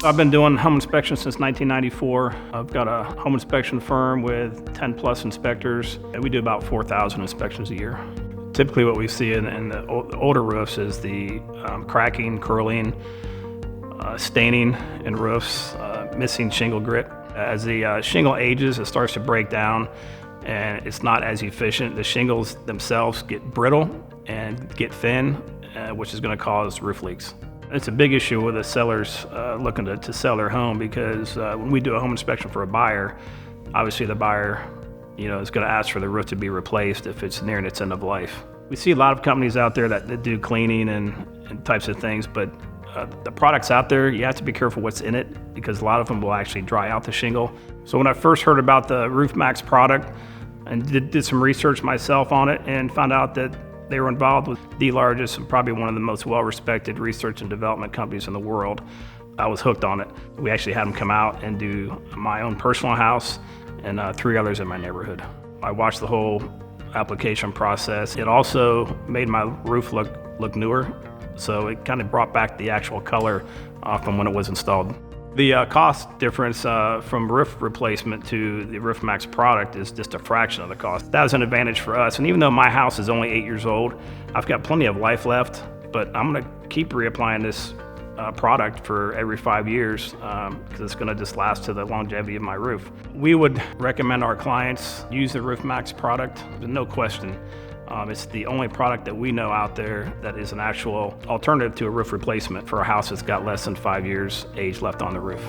I've been doing home inspections since 1994. I've got a home inspection firm with 10 plus inspectors. We do about 4,000 inspections a year. Typically what we see in the older roofs is the cracking, curling, staining in roofs, missing shingle grit. As the shingle ages, it starts to break down and it's not as efficient. The shingles themselves get brittle and get thin, which is going to cause roof leaks. It's a big issue with the sellers looking to sell their home because when we do a home inspection for a buyer, obviously the buyer is going to ask for the roof to be replaced if it's nearing its end of life. We see a lot of companies out there that do cleaning and types of things, but the products out there, you have to be careful what's in it because a lot of them will actually dry out the shingle. So when I first heard about the Roof Maxx product and did some research myself on it and found out that they were involved with the largest and probably one of the most well-respected research and development companies in the world, I was hooked on it. We actually had them come out and do my own personal house and 3 others in my neighborhood. I watched the whole application process. It also made my roof look newer, so it kind of brought back the actual color from when it was installed. The cost difference from roof replacement to the Roof Maxx product is just a fraction of the cost. That was an advantage for us, and even though my house is only 8 years old, I've got plenty of life left, but I'm gonna keep reapplying this product for every 5 years because it's gonna just last to the longevity of my roof. We would recommend our clients use the Roof Maxx product, no question. It's the only product that we know out there that is an actual alternative to a roof replacement for a house that's got less than 5 years age left on the roof.